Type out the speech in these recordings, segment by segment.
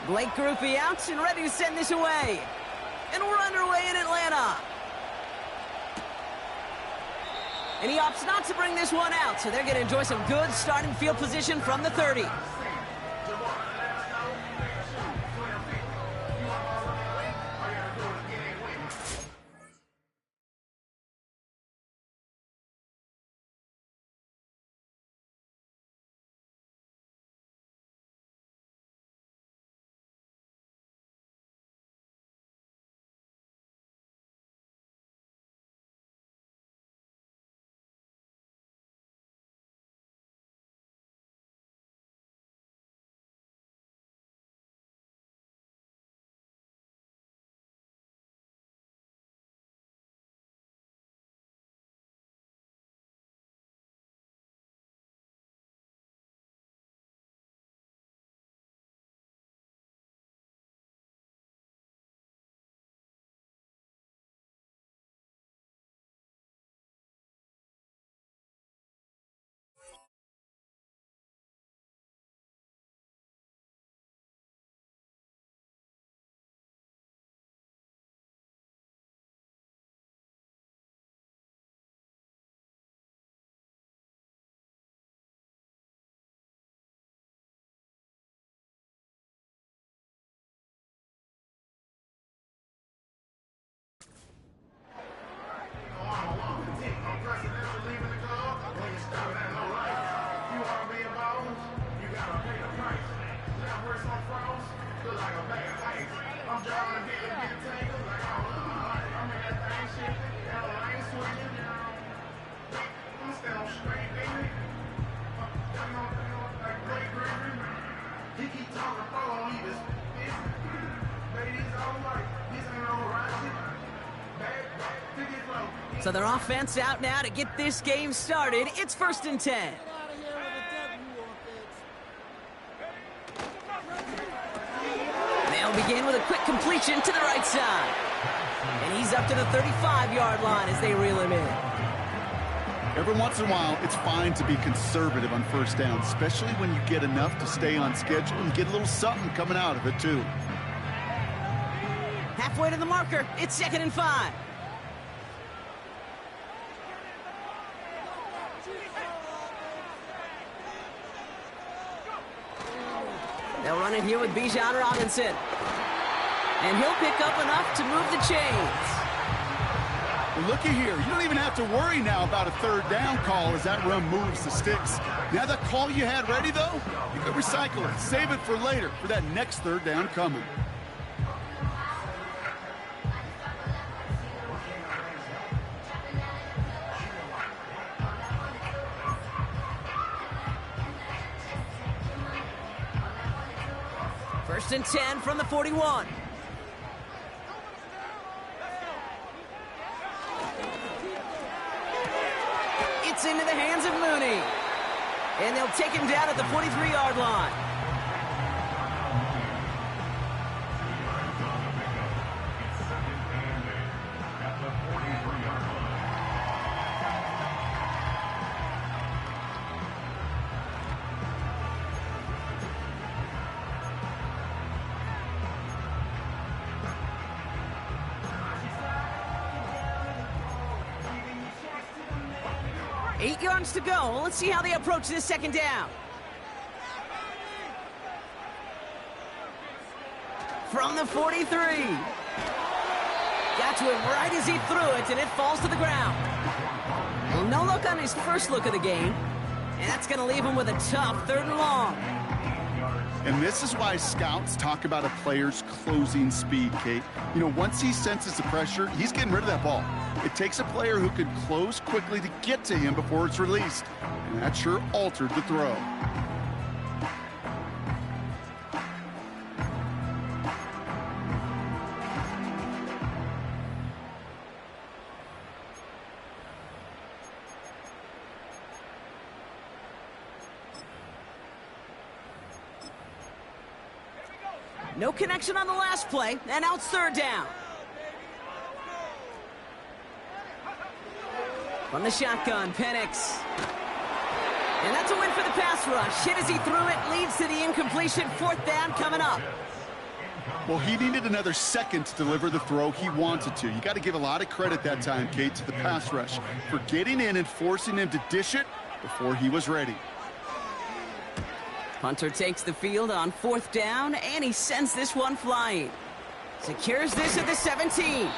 Blake Grupe out and ready to send this away. And we're underway in Atlanta. And he opts not to bring this one out, so they're going to enjoy some good starting field position from the 30. So their offense out now to get this game started. It's 1st and 10. They'll begin with a quick completion to the right side. And he's up to the 35-yard line as they reel him in. Every once in a while, it's fine to be conservative on first down, especially when you get enough to stay on schedule and get a little something coming out of it, too. Halfway to the marker, it's 2nd and 5. They'll run it here with Bijan Robinson. And he'll pick up enough to move the chains. Well, looky here. You don't even have to worry now about a 3rd down call as that run moves the sticks. Now that call you had ready, though, you can recycle it. Save it for later for that next 3rd down coming. First and 10 from the 41. It's into the hands of Mooney. And they'll take him down at the 43-yard line. Eight yards to go. Let's see how they approach this 2nd down. From the 43. Got to him right as he threw it, and it falls to the ground. Well, no look on his first look of the game. And that's going to leave him with a tough 3rd and long. And this is why scouts talk about a player's closing speed, Kate. You know, once he senses the pressure, he's getting rid of that ball. It takes a player who can close quickly to get to him before it's released. And that sure altered the throw. No connection on the last play, and now it's 3rd down. From the shotgun, Penix. And that's a win for the pass rush. Hit as he threw it, leads to the incompletion. 4th down coming up. Well, he needed another second to deliver the throw he wanted to. You got to give a lot of credit that time, Kate, to the pass rush for getting in and forcing him to dish it before he was ready. Punter takes the field on 4th down, and he sends this one flying. Secures this at the 17.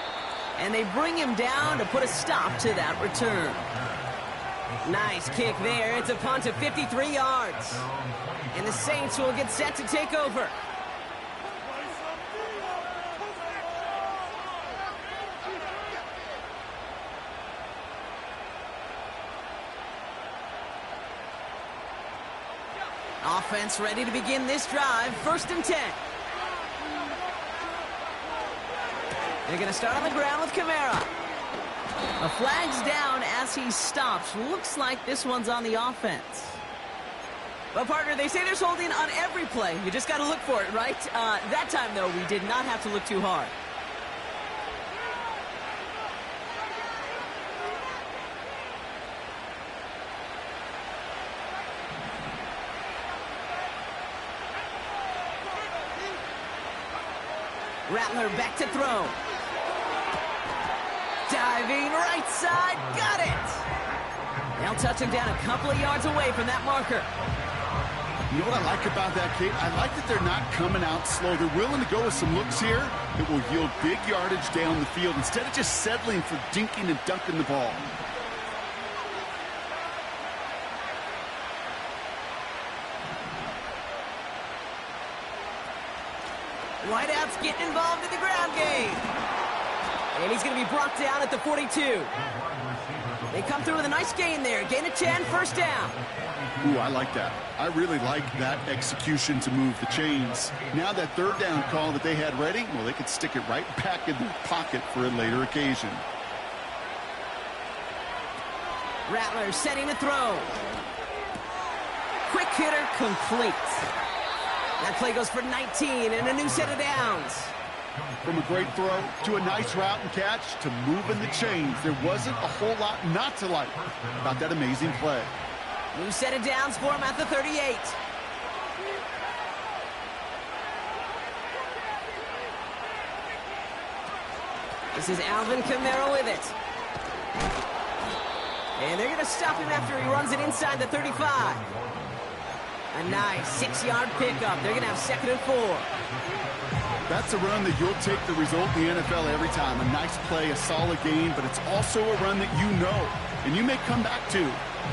And they bring him down to put a stop to that return. Nice kick there. It's a punt of 53 yards. And the Saints will get set to take over. Offense ready to begin this drive. 1st and 10. They're going to start on the ground with Kamara. A flag's down as he stops. Looks like this one's on the offense. But, partner, they say there's holding on every play. You just got to look for it, right? That time, though, we did not have to look too hard. Rattler back to throw. Diving right side, got it! They'll touch him down a couple of yards away from that marker. You know what I like about that, Kate? I like that they're not coming out slow. They're willing to go with some looks here that will yield big yardage down the field instead of just settling for dinking and dunking the ball. Wideout's getting involved in the ground game. And he's going to be brought down at the 42. They come through with a nice gain there. Gain of 10, 1st down. Ooh, I like that. I really like that execution to move the chains. Now that 3rd down call that they had ready, well, they could stick it right back in their pocket for a later occasion. Rattler setting a throw. Quick hitter complete. That play goes for 19 and a new set of downs. From a great throw to a nice route and catch to moving the chains, there wasn't a whole lot not to like about that amazing play. New set of downs for him at the 38. This is Alvin Kamara with it. And they're going to stop him after he runs it inside the 35. A nice 6-yard pickup. They're going to have 2nd and 4. That's a run that you'll take the result in the NFL every time. A nice play, a solid gain, but it's also a run that you know. And you may come back to,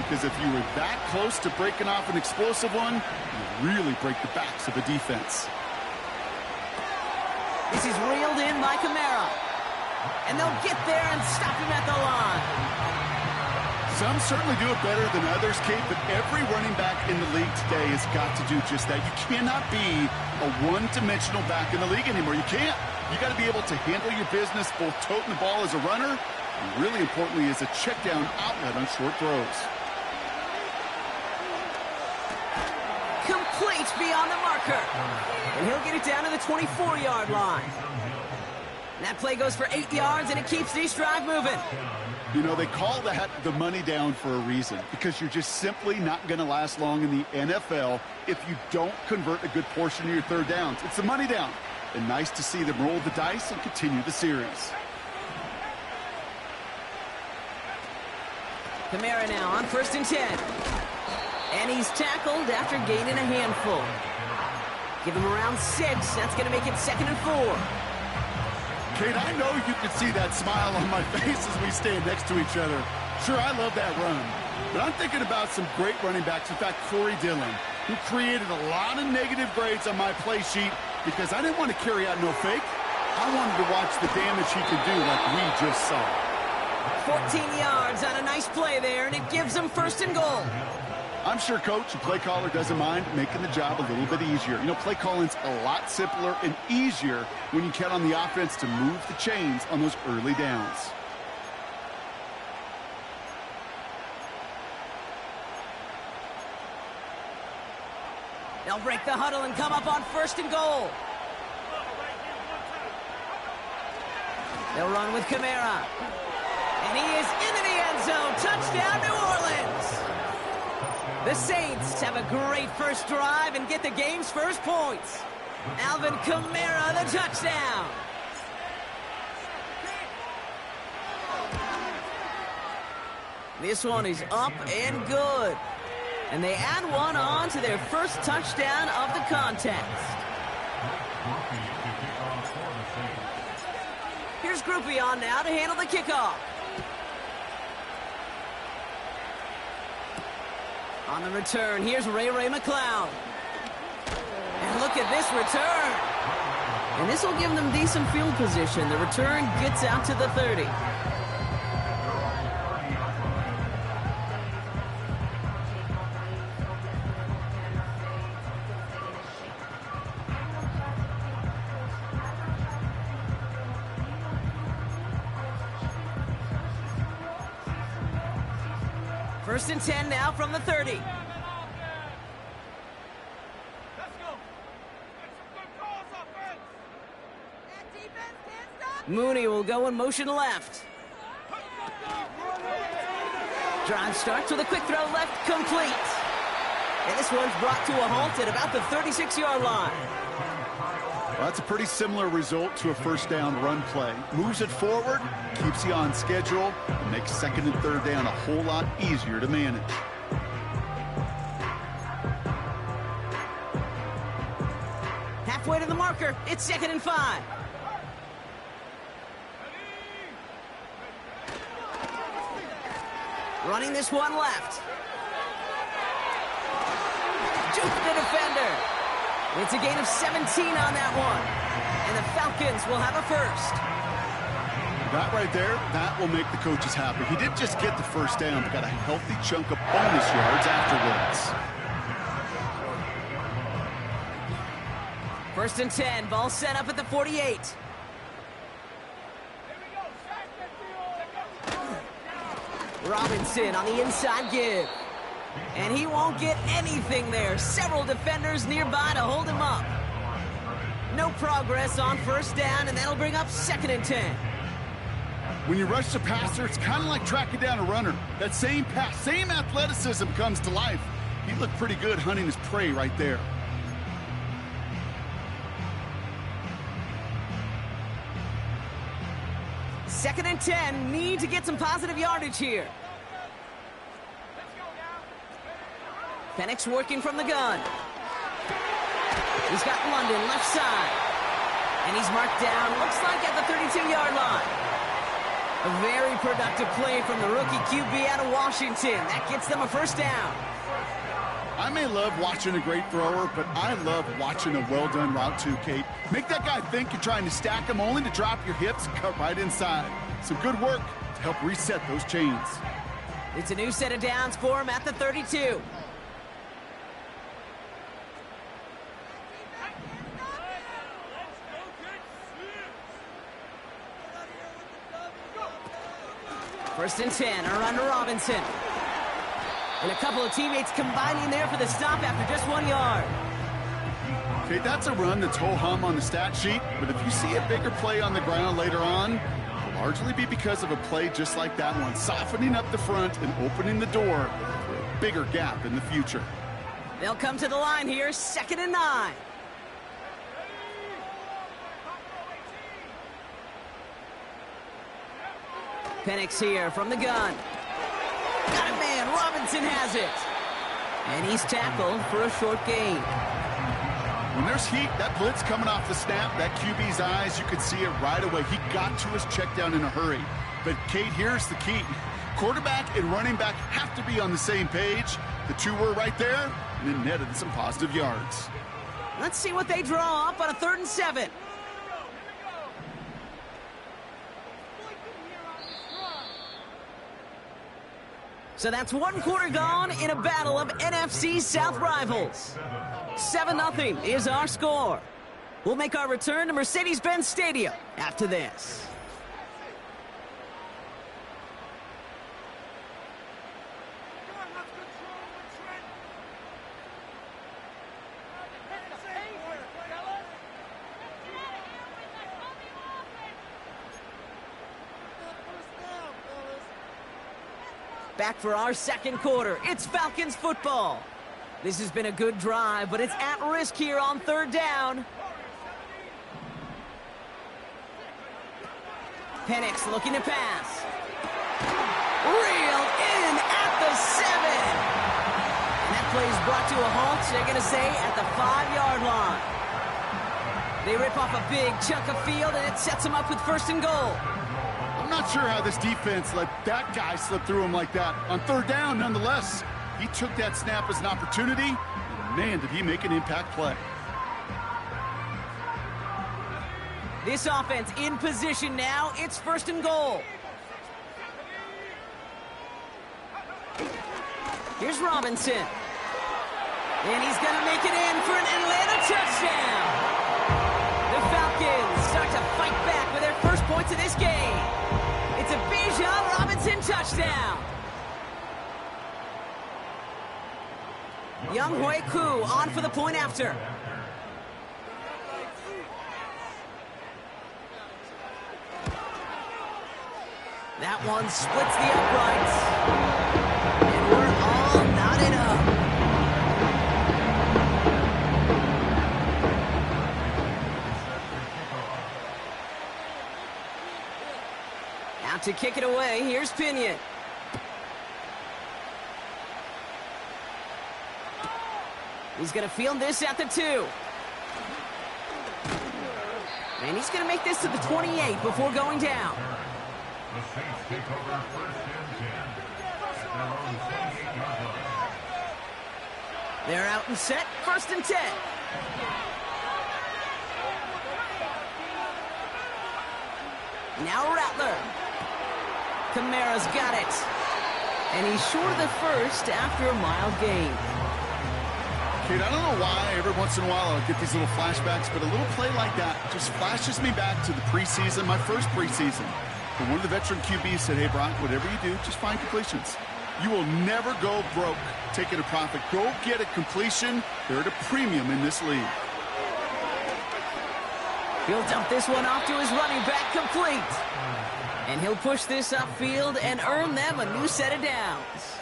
because if you were that close to breaking off an explosive one, you really break the backs of the defense. This is reeled in by Kamara. And they'll get there and stop him at the line. Some certainly do it better than others, Kate, but every running back in the league today has got to do just that. You cannot be a one-dimensional back in the league anymore. You can't. You got to be able to handle your business, both toting the ball as a runner, and really importantly as a check-down outlet on short throws. Complete beyond the marker. And he'll get it down to the 24-yard line. And that play goes for 8 yards, and it keeps this drive moving. You know, they call that the money down for a reason, because you're just simply not going to last long in the NFL if you don't convert a good portion of your 3rd downs. It's the money down. And nice to see them roll the dice and continue the series. Kamara now on 1st and 10. And he's tackled after gaining a handful. Give him around 6. That's going to make it 2nd and 4. Kate, I know you can see that smile on my face as we stand next to each other. Sure, I love that run. But I'm thinking about some great running backs. In fact, Corey Dillon, who created a lot of negative grades on my play sheet because I didn't want to carry out no fake. I wanted to watch the damage he could do like we just saw. 14 yards on a nice play there, and it gives them 1st and goal. I'm sure, Coach, the play caller doesn't mind making the job a little bit easier. You know, play calling's a lot simpler and easier when you count on the offense to move the chains on those early downs. They'll break the huddle and come up on 1st and goal. They'll run with Kamara. And he is into the end zone. touchdown, New Orleans. The Saints have a great first drive and get the game's first points. Alvin Kamara, the touchdown. This one is up and good. And they add one on to their first touchdown of the contest. Here's Groupie on now to handle the kickoff. On the return, here's Ray McCloud. And look at this return. And this will give them decent field position. The return gets out to the 30. First and 10 now from the 30. Mooney will go in motion left. Drive starts with a quick throw left, complete. And this one's brought to a halt at about the 36-yard line. Well, that's a pretty similar result to a first down run play. Moves it forward, keeps you on schedule, and makes second and third down a whole lot easier to manage. Halfway to the marker, it's second and 5. Running this one left. Juke the defender. It's a gain of 17 on that one. And the Falcons will have a first. That right there, that will make the coaches happy. He didn't just get the first down, but got a healthy chunk of bonus yards afterwards. First and 10, ball set up at the 48. Robinson on the inside give. And he won't get anything there. Several defenders nearby to hold him up. No progress on first down, and that'll bring up second and 10. When you rush the passer, it's kind of like tracking down a runner. That same pass, same athleticism comes to life. He looked pretty good hunting his prey right there. Second and 10, need to get some positive yardage here. Penix working from the gun. He's got London left side. And he's marked down, looks like at the 32-yard line. A very productive play from the rookie QB out of Washington. That gets them a first down. I may love watching a great thrower, but I love watching a well-done route too, Kate. Make that guy think you're trying to stack him only to drop your hips and cut right inside. Some good work to help reset those chains. It's a new set of downs for him at the 32. First and 10, a run to Robinson. And a couple of teammates combining there for the stop after just 1 yard. Okay, that's a run that's ho-hum on the stat sheet, but if you see a bigger play on the ground later on, it'll largely be because of a play just like that one, softening up the front and opening the door for a bigger gap in the future. They'll come to the line here, second and 9. Penix here from the gun. Got it, man. Robinson has it. And he's tackled for a short gain. When there's heat, that blitz coming off the snap, that QB's eyes, you could see it right away. He got to his check down in a hurry. But, Kate, here's the key. Quarterback and running back have to be on the same page. The two were right there, and then netted some positive yards. Let's see what they draw up on a 3rd and 7. So that's 1 quarter gone in a battle of NFC South rivals. 7-0 is our score. We'll make our return to Mercedes-Benz Stadium after this. Back for our second quarter. It's Falcons football. This has been a good drive, but it's at risk here on third down. Penix looking to pass. Reeled in at the 7. And that play is brought to a halt, they're going to say, at the 5-yard line. They rip off a big chunk of field, and it sets them up with first and goal. I'm not sure how this defense let that guy slip through him like that. On third down, nonetheless, he took that snap as an opportunity, and man, did he make an impact play. This offense in position now. It's first and goal. Here's Robinson. And he's going to make it in for an Atlanta touchdown. The Falcons start to fight back with their first points of this game. It's a Bijan Robinson touchdown. Young Hui Koo on for the point after. That one splits the uprights. And we're all knotted up. Out to kick it away, here's Pinion. He's going to field this at the 2. And he's going to make this to the 28 before going down. The Saints take over first and 10 at their own 28-yard line. They're out and set, first and 10. Now Rattler. Kamara's got it. And he's short of the first after a mild gain. Kid, I don't know why every once in a while I'll get these little flashbacks, but a little play like that just flashes me back to the preseason, my first preseason. And one of the veteran QBs said, hey, Brock, whatever you do, just find completions. You will never go broke taking a profit. Go get a completion. They're at a premium in this league. He'll dump this one off to his running back, complete. And he'll push this upfield and earn them a new set of downs.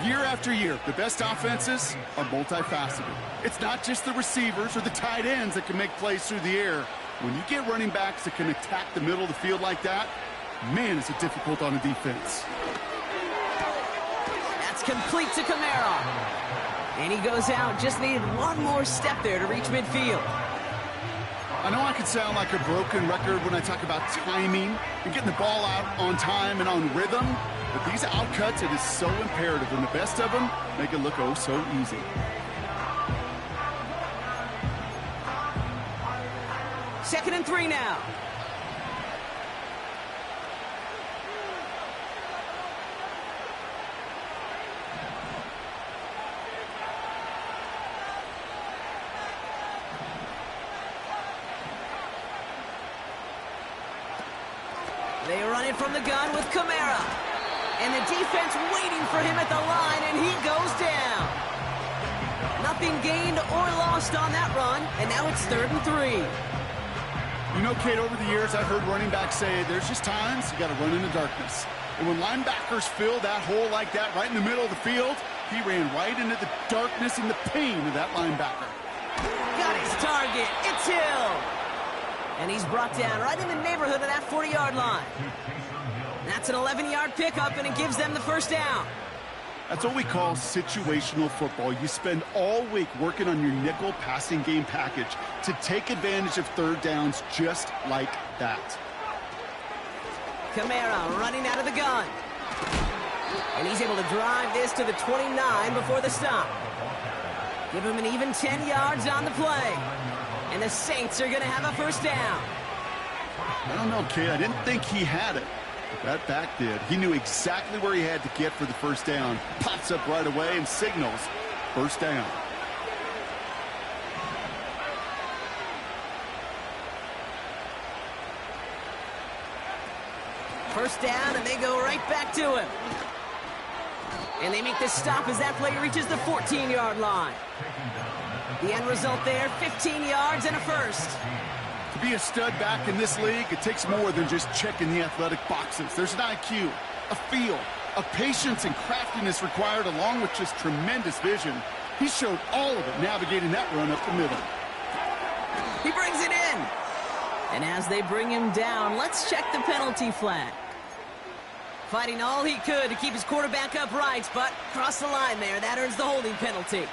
Year after year, the best offenses are multifaceted. It's not just the receivers or the tight ends that can make plays through the air. When you get running backs that can attack the middle of the field like that, man, is it difficult on a defense. That's complete to Kamara. And he goes out, just needed one more step there to reach midfield. I know I can sound like a broken record when I talk about timing and getting the ball out on time and on rhythm, but these outcuts, it is so imperative, and the best of them make it look oh so easy. Second and 3 now. They run it from the gun with Kamara. And the defense waiting for him at the line, and he goes down. Nothing gained or lost on that run, and now it's 3rd and 3. You know, Kate, over the years, I've heard running backs say there's just times you got to run in the darkness. And when linebackers fill that hole like that right in the middle of the field, he ran right into the darkness and the pain of that linebacker. Got his target. It's Hill. And he's brought down right in the neighborhood of that 40-yard line. That's an 11-yard pickup, and it gives them the first down. That's what we call situational football. You spend all week working on your nickel passing game package to take advantage of third downs just like that. Kamara running out of the gun. And he's able to drive this to the 29 before the stop. Give him an even 10 yards on the play. And the Saints are going to have a first down. I don't know, kid. I didn't think he had it. But that back did. He knew exactly where he had to get for the first down. Pops up right away and signals first down. First down, and they go right back to him. And they make this stop as that play reaches the 14-yard line. The end result there, 15 yards and a first. To be a stud back in this league, it takes more than just checking the athletic boxes. There's an IQ, a feel, A patience and craftiness required along with just tremendous vision. He showed all of it navigating that run up the middle. He brings it in. And as they bring him down, let's check the penalty flag. Fighting all he could to keep his quarterback upright, but crossed the line there. That earns the holding penalty.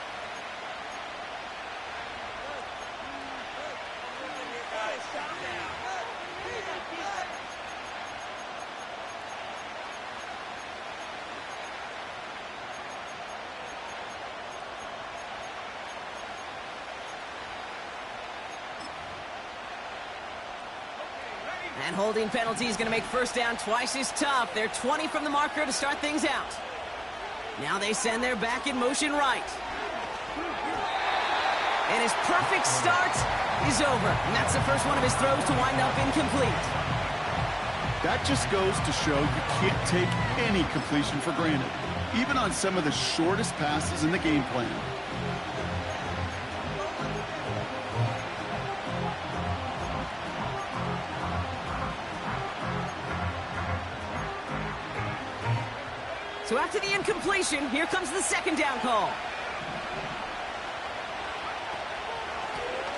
And holding penalty is going to make first down twice as tough. They're 20 from the marker to start things out. Now they send their back in motion right. And his perfect start is over. And that's the first one of his throws to wind up incomplete. That just goes to show you can't take any completion for granted, even on some of the shortest passes in the game plan. So after the incompletion, here comes the second down call.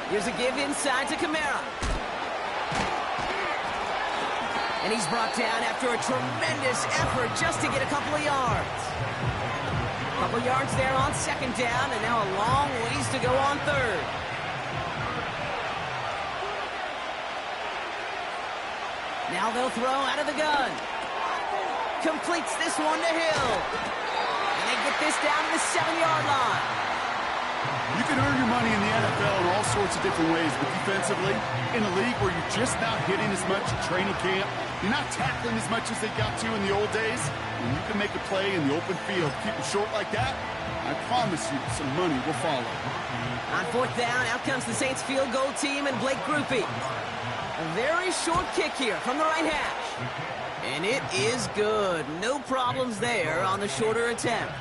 Here's a give inside to Kamara. And he's brought down after a tremendous effort just to get a couple of yards. A couple yards there on second down, and now a long ways to go on third. Now they'll throw out of the gun. Completes this one to Hill. And they get this down to the 7-yard line. You can earn your money in the NFL in all sorts of different ways, but defensively, in a league where you're just not hitting as much at training camp, you're not tackling as much as they got to in the old days, and you can make a play in the open field. Keep it short like that, I promise you some money will follow. On fourth down, out comes the Saints field goal team and Blake Grupe. A very short kick here from the right hash. And it is good. No problems there on the shorter attempt.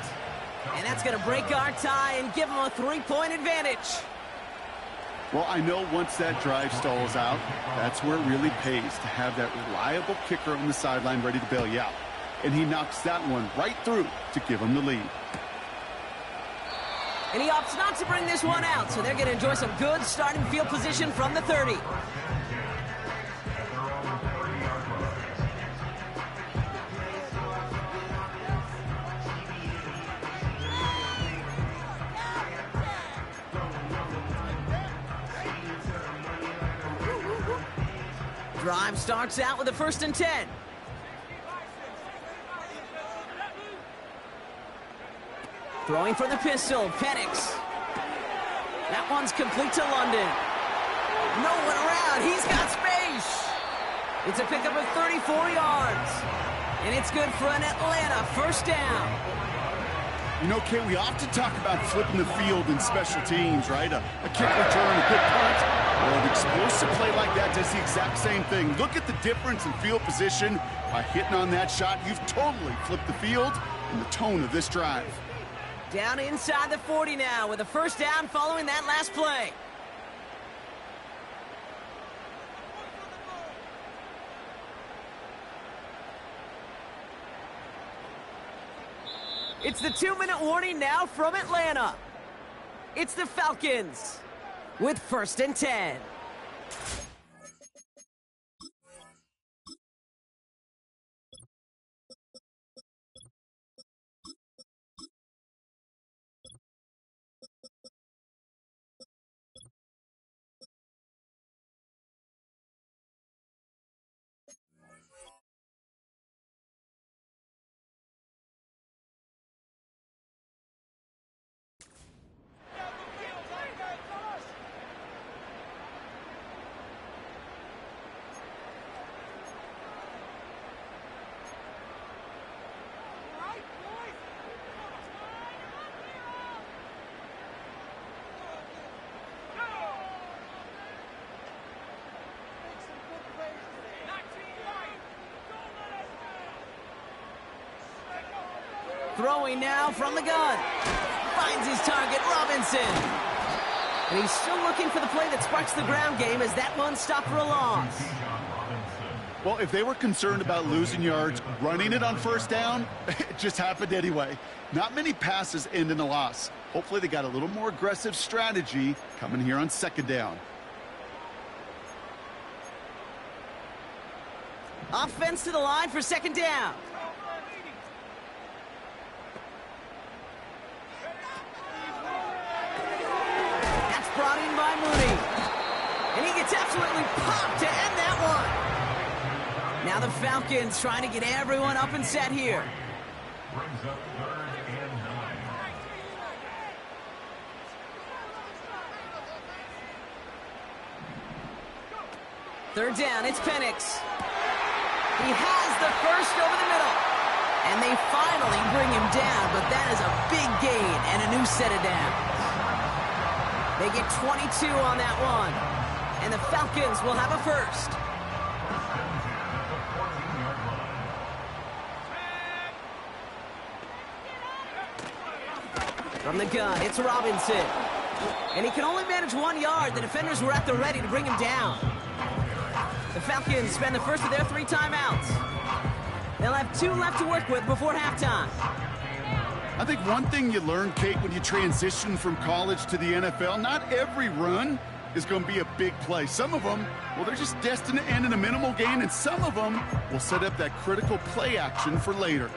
And that's going to break our tie and give them a 3-point advantage. Well, I know once that drive stalls out, that's where it really pays to have that reliable kicker on the sideline ready to bail you out. And he knocks that one right through to give him the lead. And he opts not to bring this one out, so they're going to enjoy some good starting field position from the 30. Drive starts out with a 1st and 10. Throwing for the pistol, Penix. That one's complete to London. No one around, he's got space. It's a pickup of 34 yards. And it's good for an Atlanta 1st down. You know, Kate, we often talk about flipping the field in special teams, right? A kick return, a good punt. Well, an explosive play like that does the exact same thing. Look at the difference in field position. By hitting on that shot, you've totally flipped the field and the tone of this drive. Down inside the 40 now with a 1st down following that last play. It's the 2-minute warning now from Atlanta. It's the Falcons with 1st and 10. Throwing now from the gun. Finds his target, Robinson. And he's still looking for the play that sparks the ground game as that one stopped for a loss. Well, if they were concerned about losing yards, running it on first down, it just happened anyway. Not many passes end in a loss. Hopefully they got a little more aggressive strategy coming here on second down. Offense to the line for second down. That's brought in by Mooney. And he gets absolutely popped to end that one. Now the Falcons trying to get everyone up and set here. Brings up 3rd and 9. Third down, it's Penix. He has the first over the middle. And they finally bring him down, but that is a big gain and a new set of downs. They get 22 on that one. And the Falcons will have a first. From the gun, it's Robinson. And he can only manage 1 yard. The defenders were at the ready to bring him down. The Falcons spend the first of their 3 timeouts. They'll have 2 left to work with before halftime. I think one thing you learn, Kate, when you transition from college to the NFL, not every run is going to be a big play. Some of them, well, they're just destined to end in a minimal gain, and some of them will set up that critical play action for later.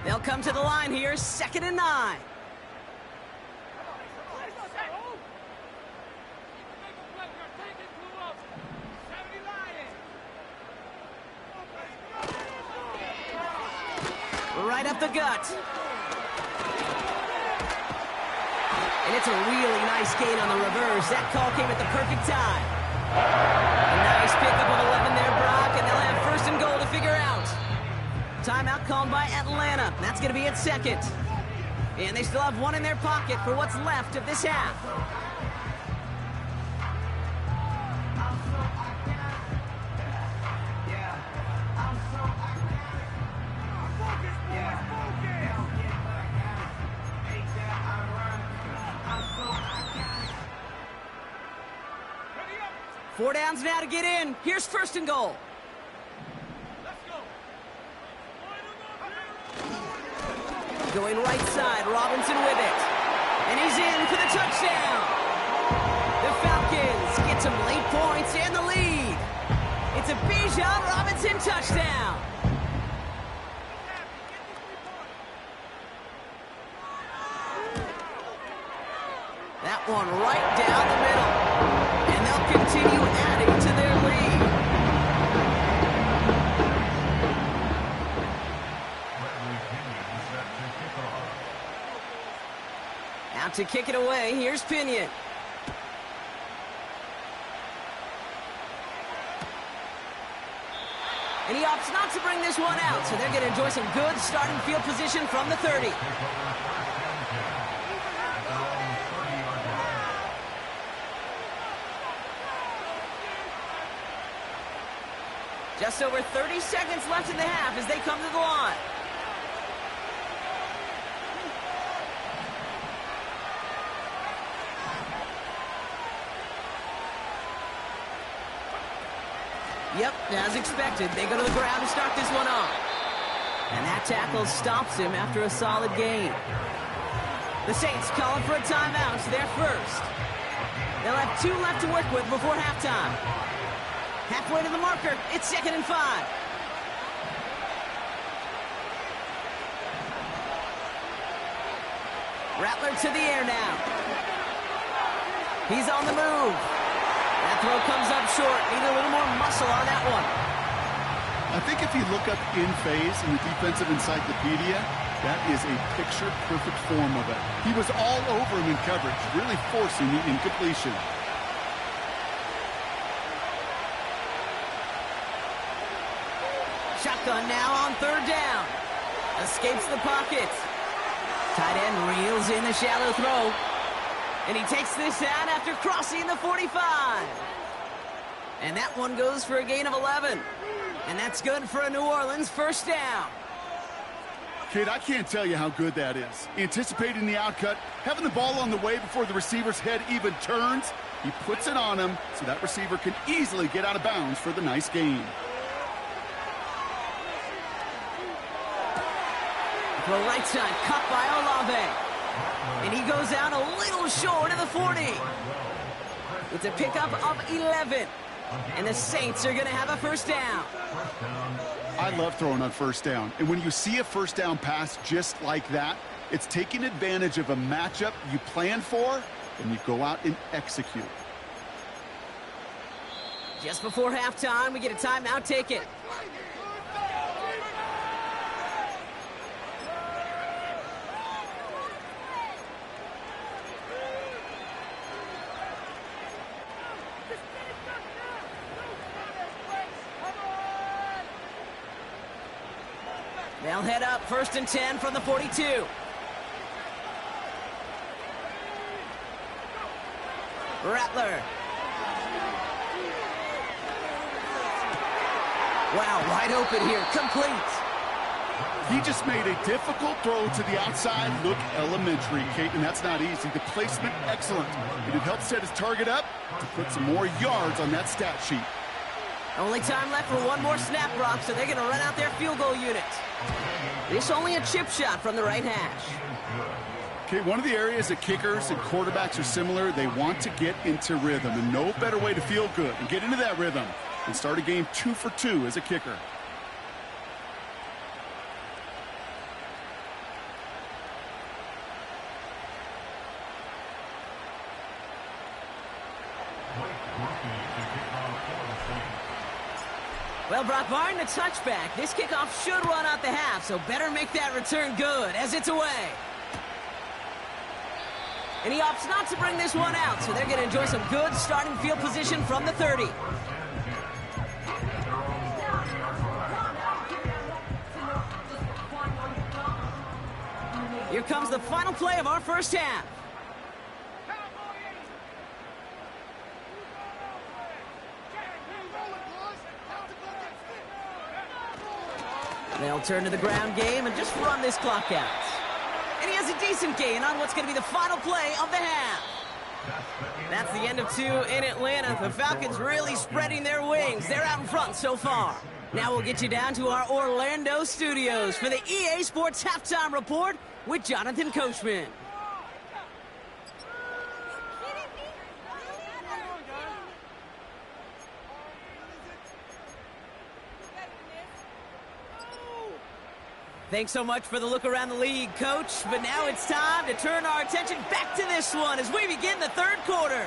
They'll come to the line here, 2nd and 9. Right up the gut. And it's a really nice gain on the reverse. That call came at the perfect time. A nice pickup of 11 there, Brock, and they'll have 1st and goal to figure out. Timeout called by Atlanta. That's going to be at 2nd. And they still have 1 in their pocket for what's left of this half. Four downs now to get in. Here's 1st and goal. Going right side, Robinson with it. And he's in for the touchdown. The Falcons get some late points and the lead. It's a Bijan Robinson touchdown. That one right down the middle. And they'll continue adding to their lead. Out to kick it away, here's Pinion. And he opts not to bring this one out, so they're going to enjoy some good starting field position from the 30. Just over 30 seconds left in the half as they come to the line. Yep, as expected, they go to the ground to start this one off. And that tackle stops him after a solid gain. The Saints calling for a timeout, so they're first. They'll have 2 left to work with before halftime. Halfway to the marker, it's 2nd and 5. Rattler to the air now. He's on the move. That throw comes up short. Need a little more muscle on that one. I think if you look up in phase in the defensive encyclopedia, that is a picture-perfect form of it. He was all over him in coverage, really forcing the incompletion. Shotgun now on 3rd down. Escapes the pocket. Tight end reels in the shallow throw. And he takes this out after crossing the 45. And that one goes for a gain of 11. And that's good for a New Orleans 1st down. Kid, I can't tell you how good that is. Anticipating the outcut, having the ball on the way before the receiver's head even turns, he puts it on him so that receiver can easily get out of bounds for the nice gain. The right side cut by Olave. And he goes out a little short of the 40. It's a pickup of 11. And the Saints are going to have a first down. I love throwing on first down. And when you see a first down pass just like that, it's taking advantage of a matchup you plan for, and you go out and execute. Just before halftime, we get a timeout. Take it. They'll head up 1st and 10 from the 42. Rattler. Wow, wide open here. Complete. He just made a difficult throw to the outside look elementary, Kate, and that's not easy. The placement, excellent. And it helped set his target up to put some more yards on that stat sheet. Only time left for one more snap, Brock, so they're going to run out their field goal unit. This only a chip shot from the right hash. Okay, one of the areas that kickers and quarterbacks are similar, they want to get into rhythm, and no better way to feel good and get into that rhythm and start a game 2 for 2 as a kicker. Well, Brock, barring the touchback, this kickoff should run out the half, so better make that return good as it's away. And he opts not to bring this one out, so they're going to enjoy some good starting field position from the 30. Here comes the final play of our first half. They'll turn to the ground game and just run this clock out. And he has a decent gain on what's going to be the final play of the half. That's the end of 2 in Atlanta. The Falcons really spreading their wings. They're out in front so far. Now we'll get you down to our Orlando studios for the EA Sports Halftime Report with Jonathan Coachman. Thanks so much for the look around the league, Coach. But now it's time to turn our attention back to this one as we begin the third quarter.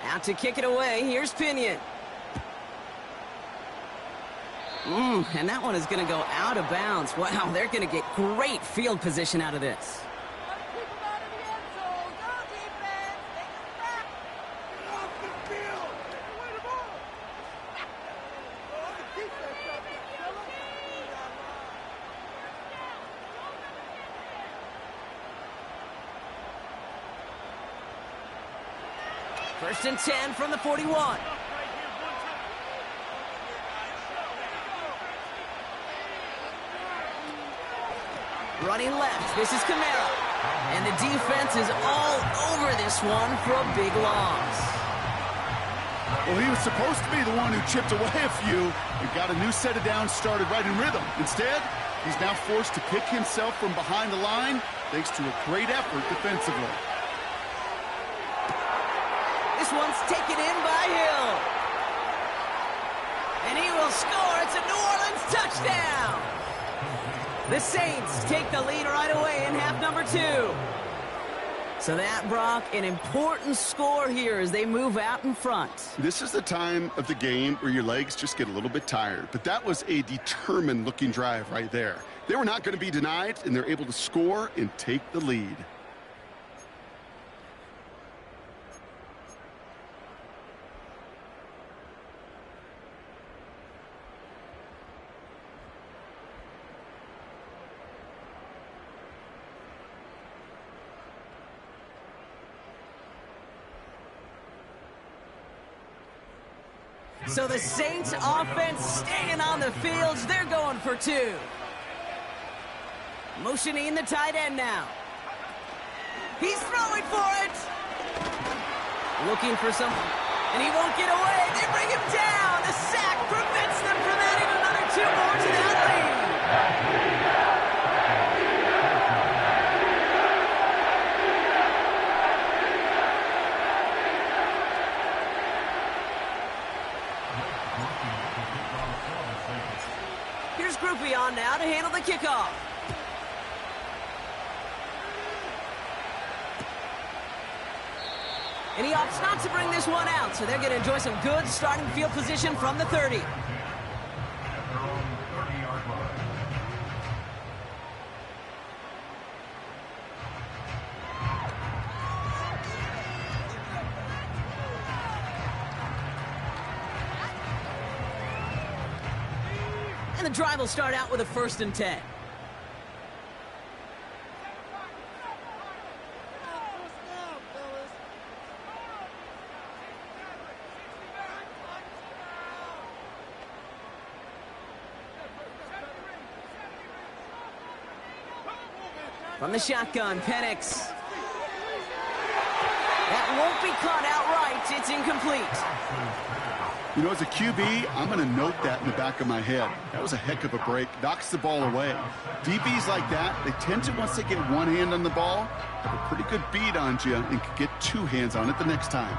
Out to kick it away, here's Pinion. And that one is going to go out of bounds. Wow, they're going to get great field position out of this. First and 10 from the 41. Running left, this is Kamara. And the defense is all over this one for a big loss. Well, he was supposed to be the one who chipped away a few and got a new set of downs started right in rhythm. Instead, he's now forced to pick himself from behind the line thanks to a great effort defensively. This one's taken in by Hill. And he will score. It's a New Orleans touchdown. The Saints take the lead right away in half number 2. So that, Brock, an important score here as they move out in front. This is the time of the game where your legs just get a little bit tired. But that was a determined-looking drive right there. They were not going to be denied, and they're able to score and take the lead. So the Saints offense staying on the field. They're going for 2. Motioning the tight end now. He's throwing for it. Looking for some, and he won't get away. They bring him down. The sack prevents them from adding another 2 more to that lead. Here's Groupie on now to handle the kickoff. And he opts not to bring this one out, so they're going to enjoy some good starting field position from the 30. At their own 30-yard line. And the drive will start out with a 1st and 10. From the shotgun, Penix. That won't be caught outright. It's incomplete. You know, as a QB, I'm going to note that in the back of my head. That was a heck of a break. Knocks the ball away. DBs like that, they tend to, once they get one hand on the ball, have a pretty good beat on you and can get 2 hands on it the next time.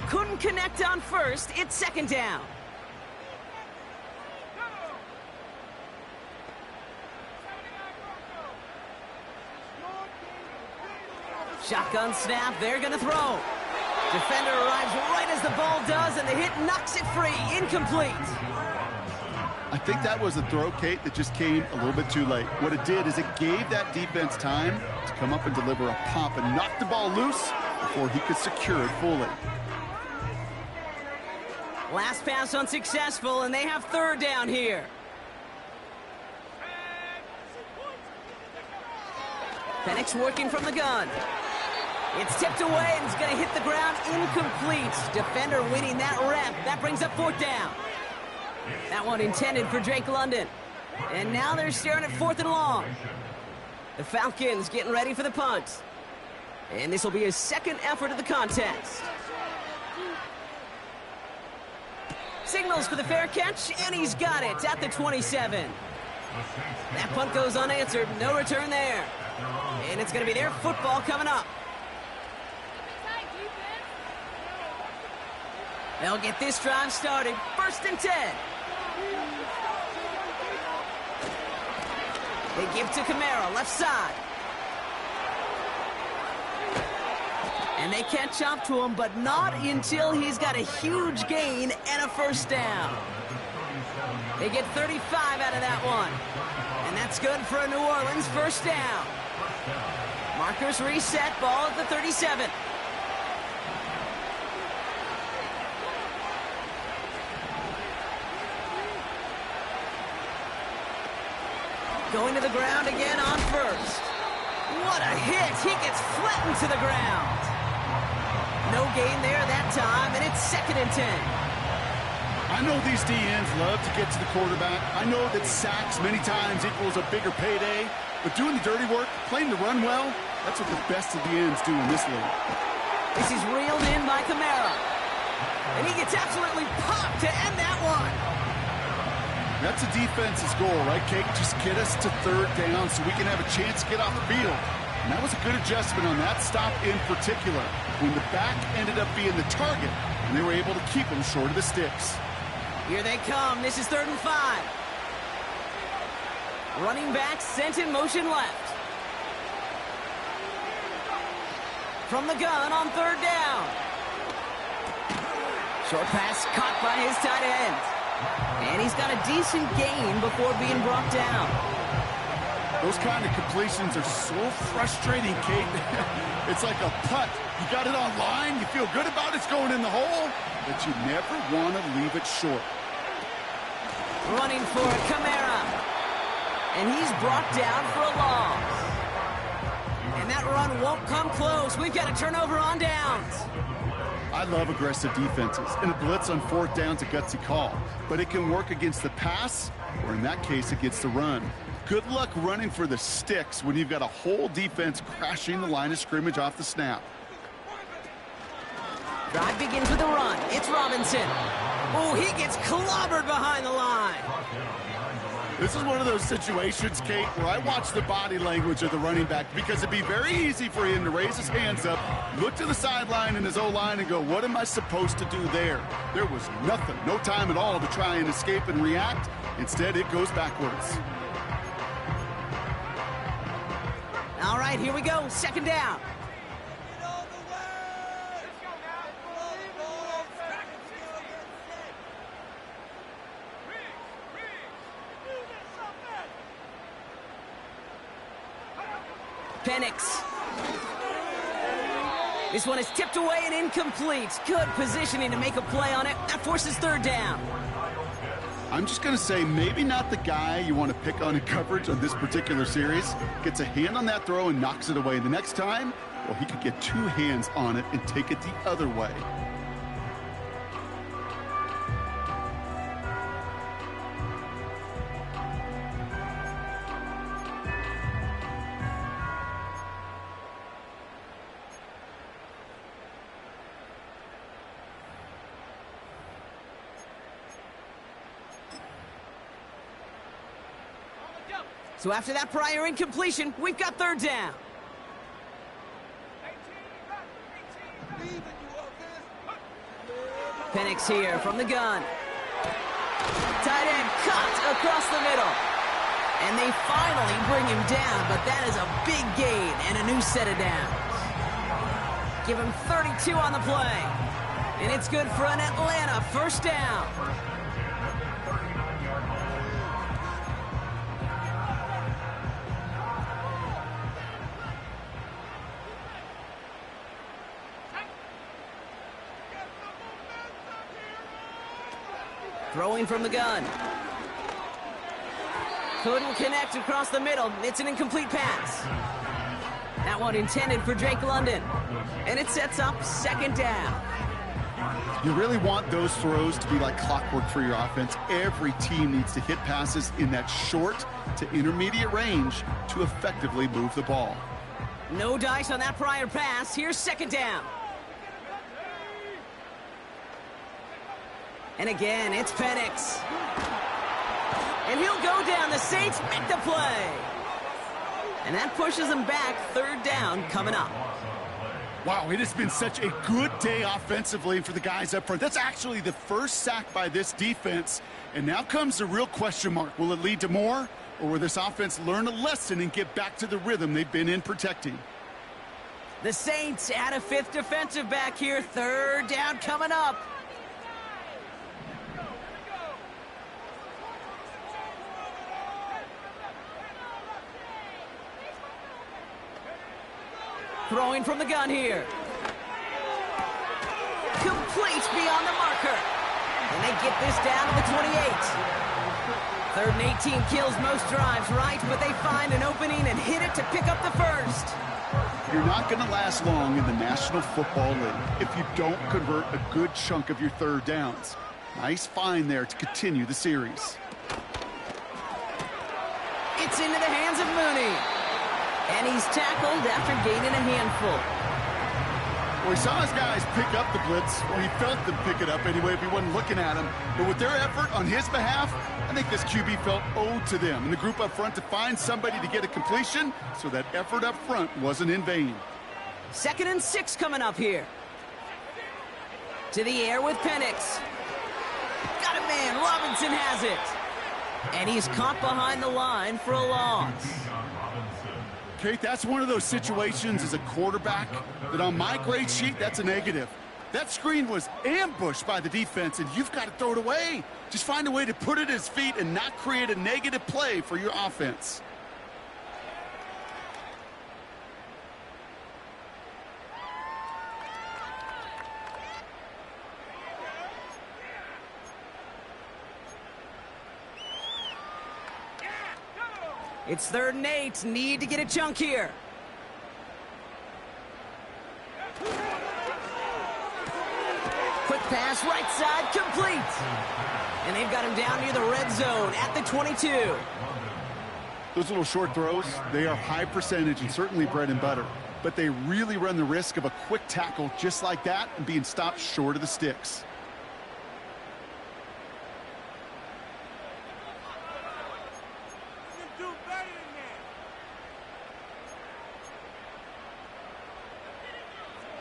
Couldn't connect on 1st. It's 2nd down. Shotgun snap, they're going to throw. Defender arrives right as the ball does, and the hit knocks it free. Incomplete. I think that was a throw, Kate, that just came a little bit too late. What it did is it gave that defense time to come up and deliver a pop and knock the ball loose before he could secure it fully. Last pass unsuccessful, and they have 3rd down here. Penix working from the gun. It's tipped away, and it's going to hit the ground incomplete. Defender winning that rep. That brings up 4th down. That one intended for Drake London. And now they're staring at 4th and long. The Falcons getting ready for the punt. And this will be his 2nd effort of the contest. Signals for the fair catch, and he's got it at the 27. That punt goes unanswered. No return there. And it's going to be their football coming up. They'll get this drive started. 1st and 10. They give to Kamara, left side. And they catch up to him, but not until he's got a huge gain and a 1st down. They get 35 out of that one. And that's good for a New Orleans 1st down. Markers reset, ball at the 37. Going to the ground again on 1st. What a hit! He gets flattened to the ground. No gain there that time, and it's 2nd and 10. I know these DNs love to get to the quarterback. I know that sacks many times equals a bigger payday, but doing the dirty work, playing the run well, that's what the best of the ends do in this league. This is reeled in by Kamara. And he gets absolutely popped to end that one. That's a defense's goal, right, Kate? Just get us to 3rd down so we can have a chance to get off the field. And that was a good adjustment on that stop in particular, when the back ended up being the target, and they were able to keep him short of the sticks. Here they come. This is 3rd and 5. Running back sent in motion left. From the gun on 3rd down. Short pass caught by his tight end. And he's got a decent gain before being brought down. Those kind of completions are so frustrating, Kate. It's like a putt. You got it on line, you feel good about it's going in the hole, but you never want to leave it short. Running for it, Kamara. And he's brought down for a loss. And that run won't come close. We've got a turnover on downs. I love aggressive defenses, and a blitz on 4th down's a gutsy call. But it can work against the pass, or in that case, against the run. Good luck running for the sticks when you've got a whole defense crashing the line of scrimmage off the snap. Drive begins with a run. It's Robinson. Oh, he gets clobbered behind the line. This is one of those situations, Kate, where I watch the body language of the running back because it'd be very easy for him to raise his hands up, look to the sideline in his O-line and go, what am I supposed to do there? There was nothing, no time at all to try and escape and react. Instead, it goes backwards. All right, here we go. 2nd down. Penix. This one is tipped away and incomplete. Good positioning to make a play on it. That forces 3rd down. I'm just going to say maybe not the guy you want to pick on in coverage on this particular series. Gets a hand on that throw and knocks it away. The next time, well, he could get 2 hands on it and take it the other way. So after that prior incompletion, we've got 3rd down. Penix here from the gun. Tight end cut across the middle. And they finally bring him down, but that is a big gain and a new set of downs. Give him 32 on the play. And it's good for an Atlanta 1st down. Throwing from the gun. Couldn't connect across the middle. It's an incomplete pass. That one intended for Drake London. And it sets up 2nd down. You really want those throws to be like clockwork for your offense. Every team needs to hit passes in that short to intermediate range to effectively move the ball. No dice on that prior pass. Here's 2nd down. And again, it's Penix. And he'll go down. The Saints make the play. And that pushes them back. 3rd down coming up. Wow, it has been such a good day offensively for the guys up front. That's actually the first sack by this defense. And now comes the real question mark. Will it lead to more? Or will this offense learn a lesson and get back to the rhythm they've been in protecting? The Saints add a 5th defensive back here. 3rd down coming up. Throwing from the gun here. Complete beyond the marker. And they get this down to the 28. 3rd and 18 kills most drives, right? But they find an opening and hit it to pick up the 1st. You're not going to last long in the National Football League if you don't convert a good chunk of your 3rd downs. Nice find there to continue the series. It's into the hands of Mooney. And he's tackled after gaining a handful. Well, he saw his guys pick up the blitz. Well, he felt them pick it up anyway if he wasn't looking at him. But with their effort on his behalf, I think this QB felt owed to them and the group up front to find somebody to get a completion, so that effort up front wasn't in vain. 2nd and 6 coming up here. To the air with Penix. Got a man. Robinson has it. And he's caught behind the line for a loss. Kate, that's one of those situations as a quarterback that on my grade sheet, that's a negative. That screen was ambushed by the defense, and you've got to throw it away. Just find a way to put it at his feet and not create a negative play for your offense. It's 3rd and 8. Need to get a chunk here. pass right side, complete. And they've got him down near the red zone at the 22. Those little short throws, they are high percentage and certainly bread and butter. But they really run the risk of a quick tackle just like that and being stopped short of the sticks.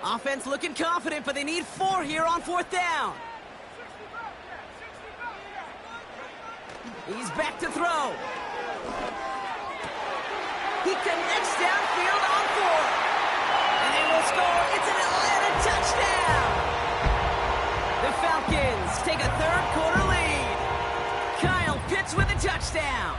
Offense looking confident, but they need 4 here on 4th down. He's back to throw. He connects downfield on 4. And they will score. It's an Atlanta touchdown. The Falcons take a 3rd quarter lead. Kyle Pitts with a touchdown.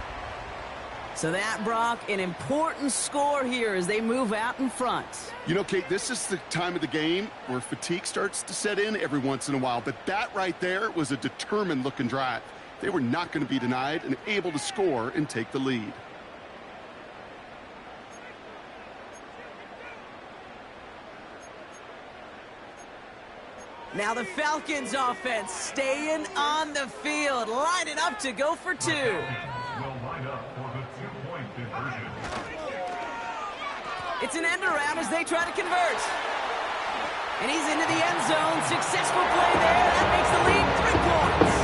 So that, Brock, an important score here as they move out in front. You know, Kate, this is the time of the game where fatigue starts to set in every once in a while. But that right there was a determined-looking drive. They were not going to be denied and able to score and take the lead. Now the Falcons offense staying on the field, lining up to go for 2. Will line up for the 2-point conversion. It's an end around as they try to convert. And he's into the end zone. Successful play there. That makes the lead 3 points.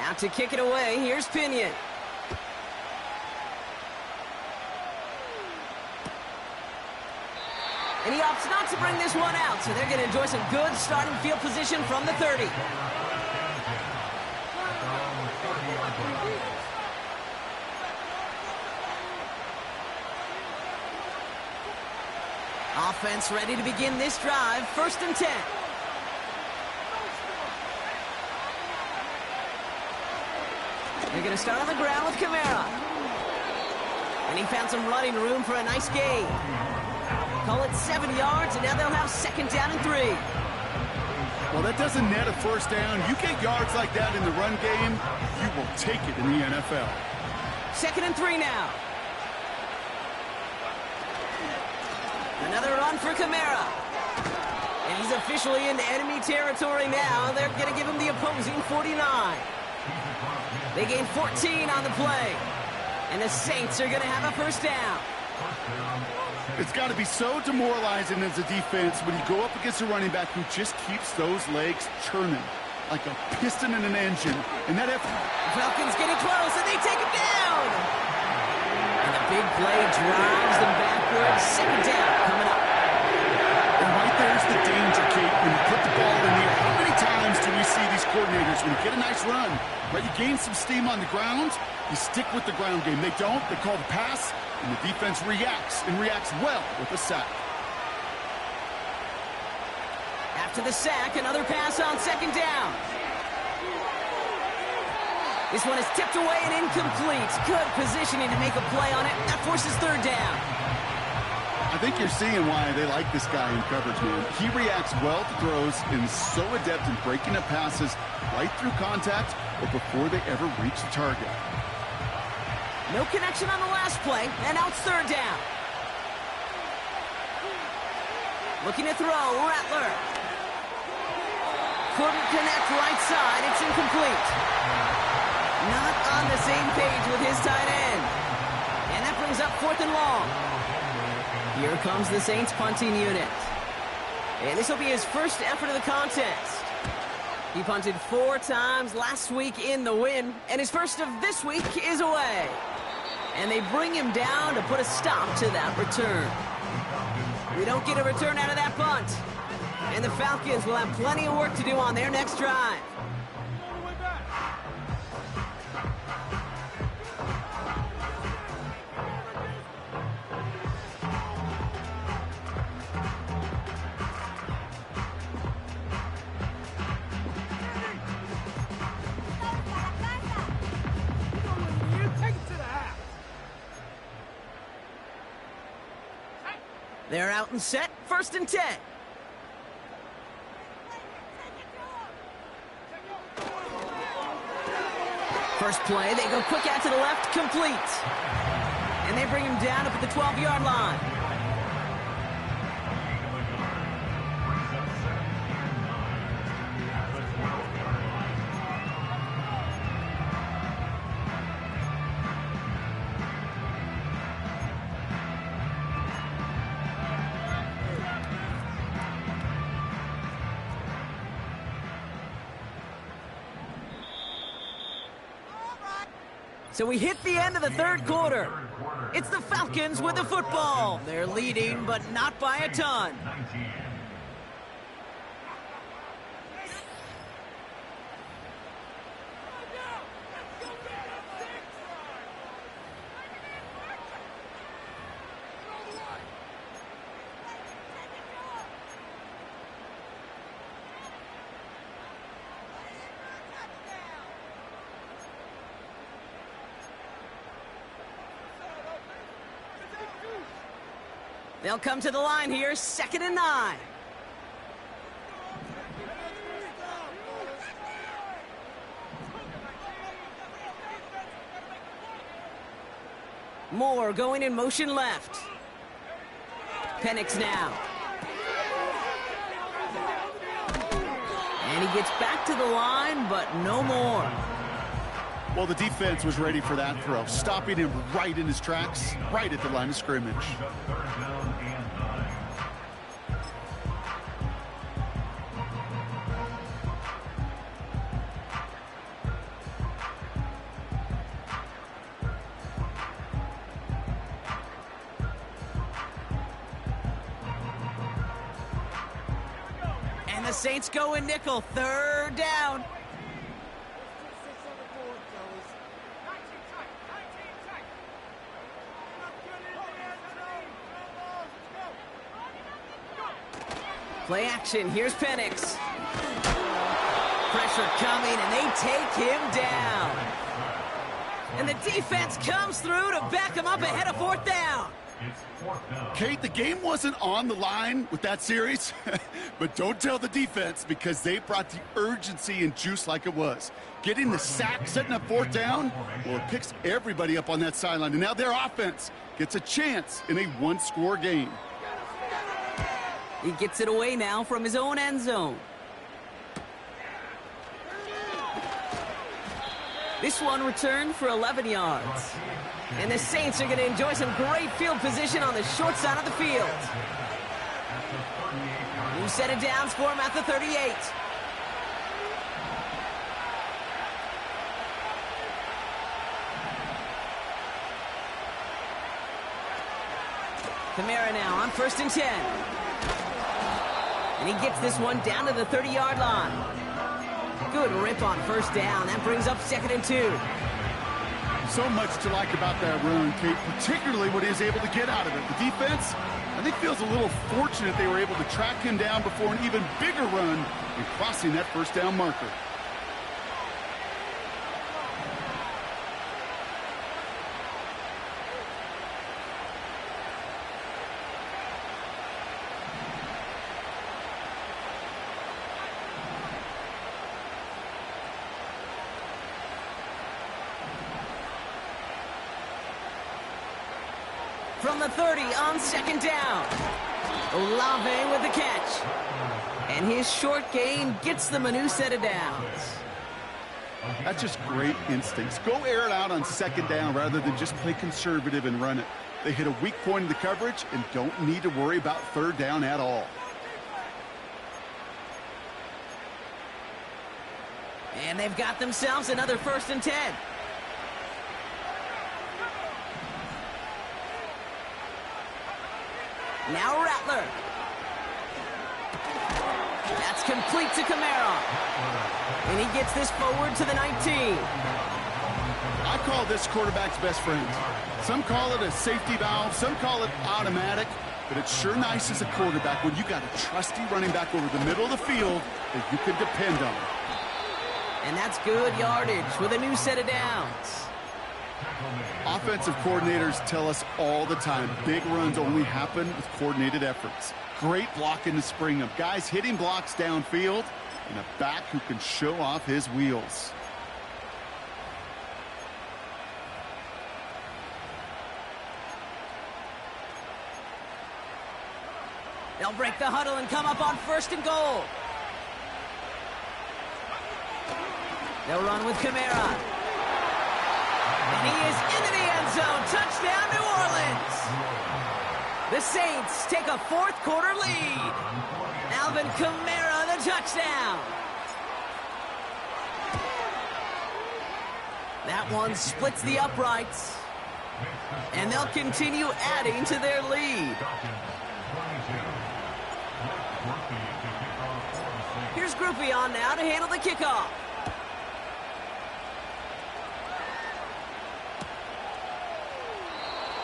Out to kick it away. Here's Pinion. And he opts not to bring this one out, so they're going to enjoy some good starting field position from the 30. Offense ready to begin this drive. 1st and 10. They're going to start on the ground with Kamara. And he found some running room for a nice gain. Call it 7 yards, and now they'll have 2nd down and 3. Well, that doesn't net a 1st down. You get yards like that in the run game, you will take it in the NFL. 2nd and 3 now. Another run for Kamara. And he's officially into enemy territory now. They're going to give him the opposing 49. They gain 14 on the play. And the Saints are going to have a 1st down. It's got to be so demoralizing as a defense when you go up against a running back who just keeps those legs churning like a piston in an engine. And that effort. Falcons getting close, and they take it down. And the big play drives them backwards. 2nd down coming up. And right there's the danger, Kate, when you put the ball in the air. How many times do we see these coordinators, when you get a nice run, right, you gain some steam on the ground, you stick with the ground game. They don't. They call the pass. And the defense reacts, and reacts well with a sack. After the sack, another pass on 2nd down. This one is tipped away and incomplete. Good positioning to make a play on it. That forces 3rd down. I think you're seeing why they like this guy in coverage, man. He reacts well to throws and is so adept in breaking up passes right through contact or before they ever reach the target. No connection on the last play, and now it's 3rd down. Looking to throw, Rattler. Couldn't connect right side, it's incomplete. Not on the same page with his tight end. And that brings up 4th and long. Here comes the Saints punting unit. And this will be his first effort of the contest. He punted 4 times last week in the win, and his first of this week is away. And they bring him down to put a stop to that return. We don't get a return out of that punt. And the Falcons will have plenty of work to do on their next drive. They're out and set. 1st and 10. First play, they go quick out to the left, complete. And they bring him down up at the 12-yard line. So we hit the end of the third quarter. It's the Falcons with the football. They're leading, but not by a ton. They'll come to the line here, 2nd and 9. Moore going in motion left. Penix now. And he gets back to the line, but no more. Well, the defense was ready for that throw, stopping him right in his tracks, right at the line of scrimmage. And the Saints go in nickel, 3rd down. Play action, here's Penix. Pressure coming, and they take him down. And the defense comes through to back him up ahead of 4th down. Kate, the game wasn't on the line with that series, but don't tell the defense because they brought the urgency and juice like it was. Getting the sack, setting up 4th down, well, it picks everybody up on that sideline. And now their offense gets a chance in a one-score game. He gets it away now from his own end zone. This one returned for 11 yards. And the Saints are going to enjoy some great field position on the short side of the field. New set of downs for him at the 38. Kamara now on 1st and 10. And he gets this one down to the 30-yard line. Good rip on 1st down. That brings up 2nd and 2. So much to like about that run, Kate, particularly what he was able to get out of it. The defense, I think, feels a little fortunate they were able to track him down before an even bigger run and crossing that 1st down marker. From the 30 on 2nd down. Olave with the catch. And his short gain gets them a new set of downs. That's just great instincts. Go air it out on 2nd down rather than just play conservative and run it. They hit a weak point in the coverage and don't need to worry about 3rd down at all. And they've got themselves another 1st and 10. Now Rattler. That's complete to Kamara. And he gets this forward to the 19. I call this quarterback's best friend. Some call it a safety valve, some call it automatic, but it's sure nice as a quarterback when you got a trusty running back over the middle of the field that you can depend on. And that's good yardage with a new set of downs. Offensive coordinators tell us all the time, big runs only happen with coordinated efforts. Great blocking to spring them. Guys hitting blocks downfield and a back who can show off his wheels. They'll break the huddle and come up on 1st and goal. They'll run with Kamara. And he is into the end zone. Touchdown, New Orleans. The Saints take a 4th quarter lead. Alvin Kamara, the touchdown. That one splits the uprights. And they'll continue adding to their lead. Here's Groupie on now to handle the kickoff.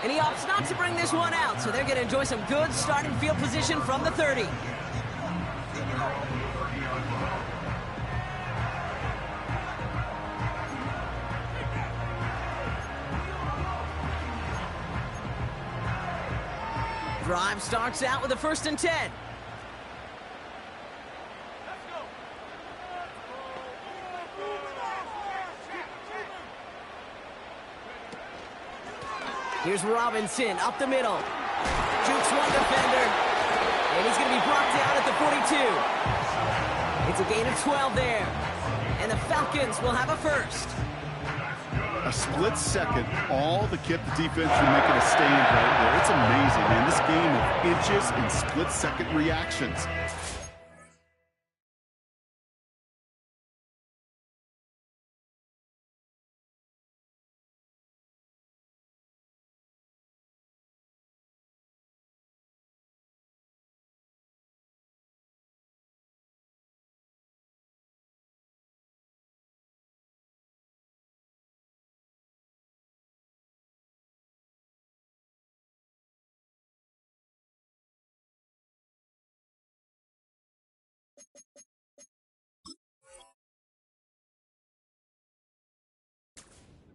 And he opts not to bring this one out, so they're going to enjoy some good starting field position from the 30. Drive starts out with a 1st and 10. Here's Robinson up the middle. Jukes one defender. And he's going to be brought down at the 42. It's a gain of 12 there. And the Falcons will have a 1st. A split second, all to keep the defense from making a stand right there. It's amazing, man. This game of inches and split-second reactions.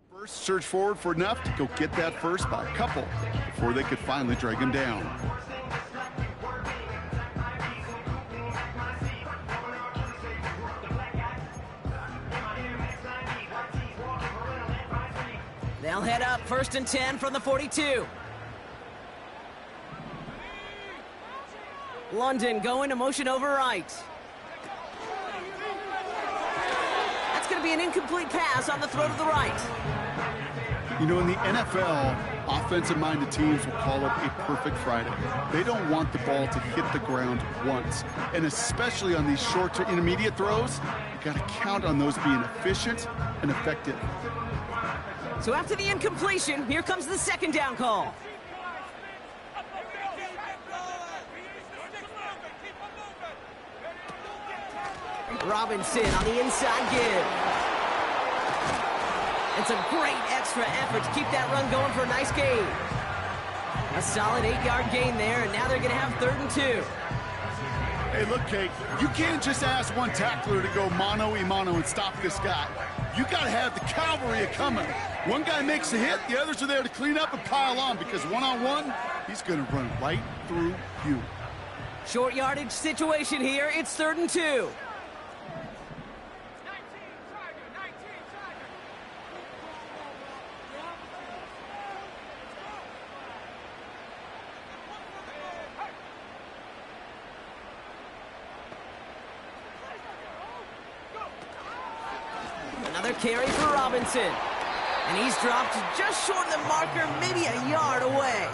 First, surge forward for enough to go get that first by a couple before they could finally drag him down. They'll head up 1st and 10 from the 42. London going to motion over right. That's going to be an incomplete pass on the throw to the right. You know, in the NFL, offensive-minded teams will call it a perfect Friday. They don't want the ball to hit the ground once. And especially on these short to intermediate throws, you got to count on those being efficient and effective. So after the incompletion, here comes the 2nd down call. Robinson on the inside give. It's a great extra effort to keep that run going for a nice gain. A solid 8-yard gain there, and now they're going to have 3rd and 2. Hey, look, Kate, you can't just ask one tackler to go mano-a-mano and stop this guy. You got to have the cavalry coming. One guy makes a hit, the others are there to clean up and pile on, because one-on-one, he's going to run right through you. Short yardage situation here. It's 3rd and 2. Another carry for Robinson. And he's dropped just short of the marker, maybe a yard away.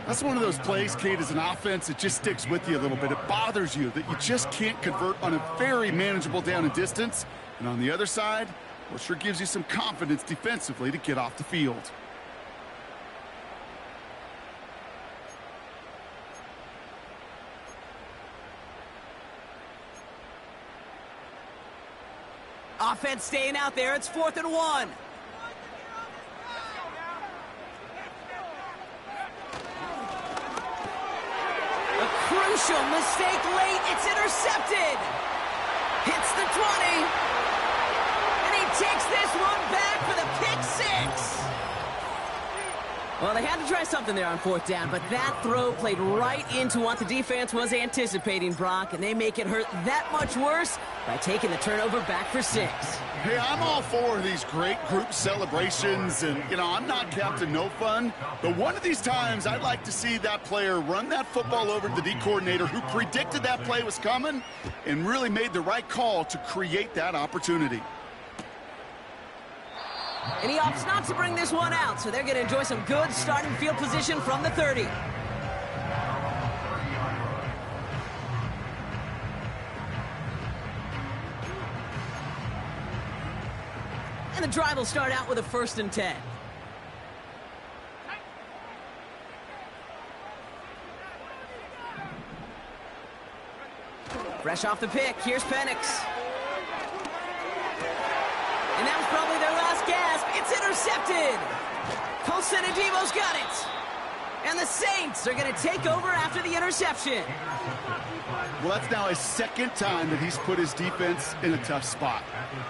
That's one of those plays, Kate, as an offense that just sticks with you a little bit. It bothers you that you just can't convert on a very manageable down and distance. And on the other side, well, it sure gives you some confidence defensively to get off the field. Offense staying out there. It's 4th and 1. A crucial mistake late. It's intercepted. Hits the 20. And he takes this one back for the pick 6. Well, they had to try something there on 4th down, but that throw played right into what the defense was anticipating, Brock, and they make it hurt that much worse by taking the turnover back for 6. Hey, I'm all for these great group celebrations, and, I'm not Captain No Fun, but one of these times I'd like to see that player run that football over to the D coordinator who predicted that play was coming and really made the right call to create that opportunity. And he opts not to bring this one out, so they're going to enjoy some good starting field position from the 30. And the drive will start out with a 1st and 10. Fresh off the pick, here's Penix. And that was probably their last gasp. It's intercepted. Colson Adebo's got it. And the Saints are going to take over after the interception. Well, that's now his 2nd time that he's put his defense in a tough spot.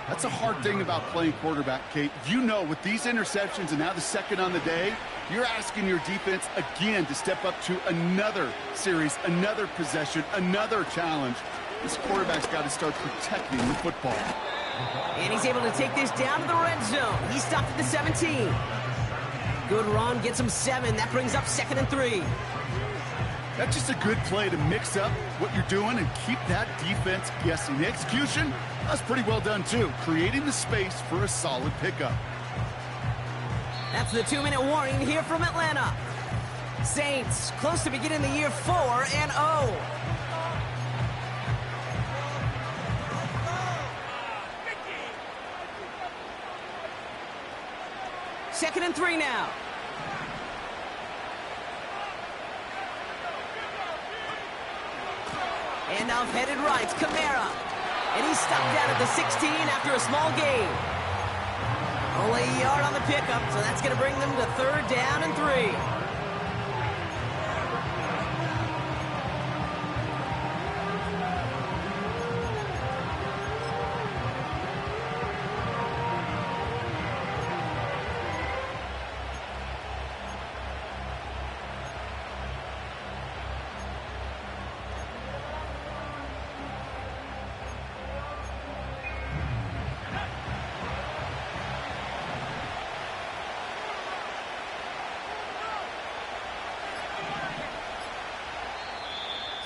That's a hard thing about playing quarterback, Kate. With these interceptions and now the 2nd on the day, you're asking your defense again to step up to another series, another possession, another challenge. This quarterback's got to start protecting the football. And he's able to take this down to the red zone. He's stopped at the 17. Good run, gets him 7. That brings up 2nd and 3. That's just a good play to mix up what you're doing and keep that defense guessing. The execution, that's pretty well done too, creating the space for a solid pickup. That's the 2-minute warning here from Atlanta. Saints close to beginning the year 4-0. 2nd and 3 now. And off headed right, Kamara. And he's stopped out at the 16 after a small gain. Only a yard on the pickup, so that's going to bring them to 3rd down and 3.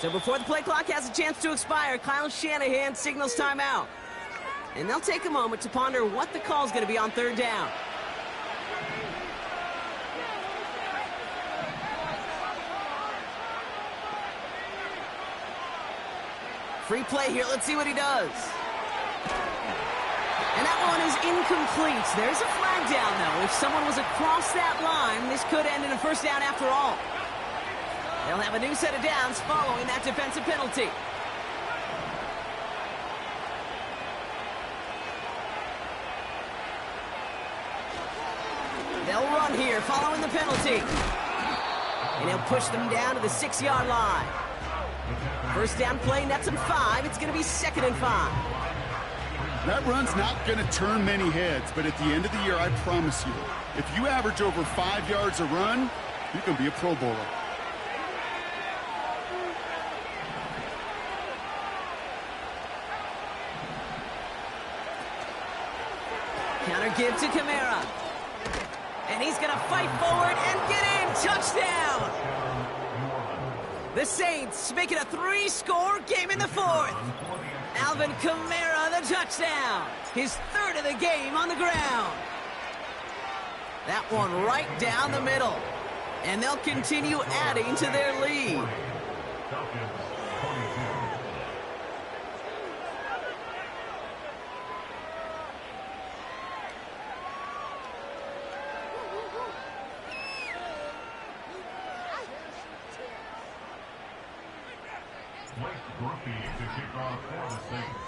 So before the play clock has a chance to expire, Kyle Shanahan signals timeout. And they'll take a moment to ponder what the call is going to be on 3rd down. Free play here. Let's see what he does. And that one is incomplete. There's a flag down, though. If someone was across that line, this could end in a 1st down after all. They'll have a new set of downs following that defensive penalty. They'll run here following the penalty. And he'll push them down to the 6-yard line. 1st down play, nets him 5. It's going to be 2nd and 5. That run's not going to turn many heads, but at the end of the year, I promise you, if you average over 5 yards a run, you can be a Pro Bowler. Counter give to Kamara. And he's going to fight forward and get in. Touchdown! The Saints make it a 3-score game in the 4th. Alvin Kamara, the touchdown. His 3rd of the game on the ground. That one right down the middle. And they'll continue adding to their lead.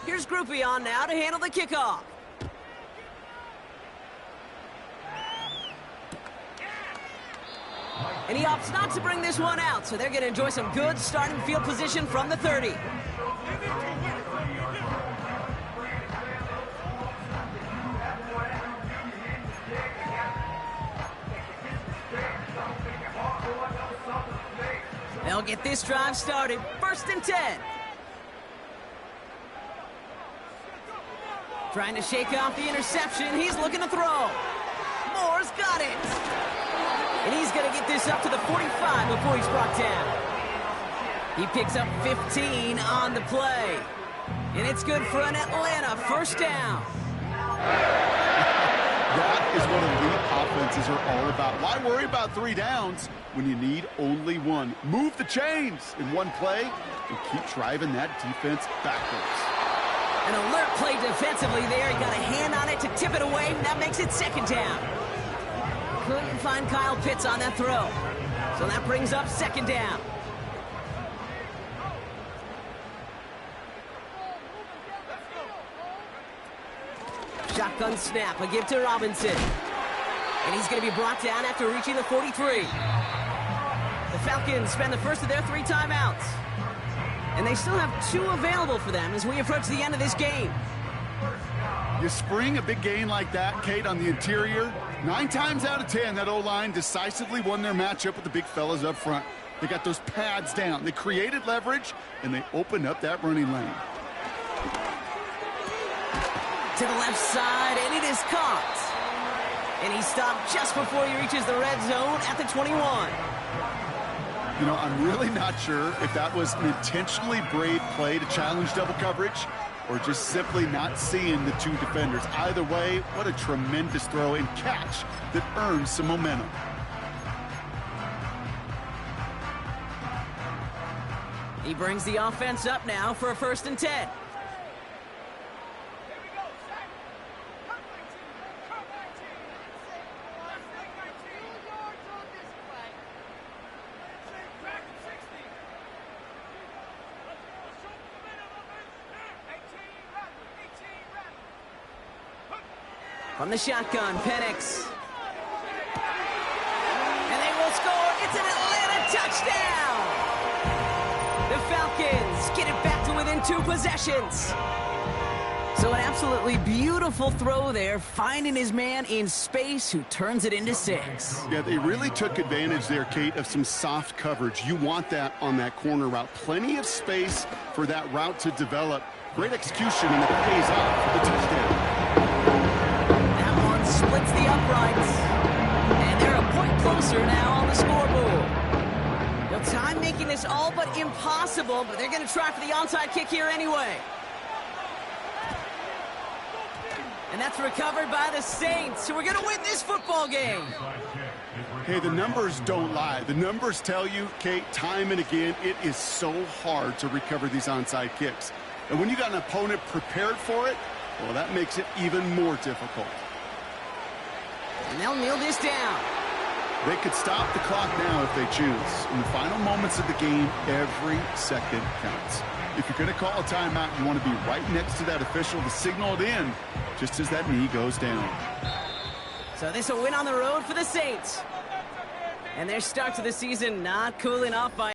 Here's Groupie on now to handle the kickoff. And he opts not to bring this one out, so they're going to enjoy some good starting field position from the 30. They'll get this drive started. 1st and 10. Trying to shake off the interception. He's looking to throw. Moore's got it. And he's going to get this up to the 45 before he's brought down. He picks up 15 on the play. And it's good for an Atlanta 1st down. That is what elite offenses are all about. Why worry about 3 downs when you need only 1? Move the chains in one play and keep driving that defense backwards. An alert play defensively there. He got a hand on it to tip it away. That makes it 2nd down. Couldn't find Kyle Pitts on that throw. So that brings up 2nd down. Shotgun snap, a give to Robinson. And he's going to be brought down after reaching the 43. The Falcons spend the first of their 3 timeouts. And they still have 2 available for them as we approach the end of this game. You spring a big gain like that, Kate, on the interior. 9 times out of 10, that O-line decisively won their matchup with the big fellas up front. They got those pads down. They created leverage, and they opened up that running lane. To the left side, and it is caught. And he stopped just before he reaches the red zone at the 21. You know, I'm really not sure if that was an intentionally brave play to challenge double coverage or just simply not seeing the 2 defenders. Either way, what a tremendous throw and catch that earns some momentum. He brings the offense up now for a 1st and 10. From the shotgun, Penix. And they will score. It's an Atlanta touchdown. The Falcons get it back to within 2 possessions. So an absolutely beautiful throw there, finding his man in space who turns it into 6. Yeah, they really took advantage there, Kate, of some soft coverage. You want that on that corner route. Plenty of space for that route to develop. Great execution, and it pays off for the touchdown. Splits the uprights, and they're a point closer now on the scoreboard. No time making this all but impossible, but they're going to try for the onside kick here anyway. And that's recovered by the Saints, who are going to win this football game. Hey, the numbers don't lie. The numbers tell you, Kate, time and again, it is so hard to recover these onside kicks. And when you got an opponent prepared for it, well, that makes it even more difficult. And they'll kneel this down. They could stop the clock now if they choose. In the final moments of the game, every second counts. If you're going to call a timeout, you want to be right next to that official to signal it in just as that knee goes down. So this a win on the road for the Saints. And their start to the season not cooling off by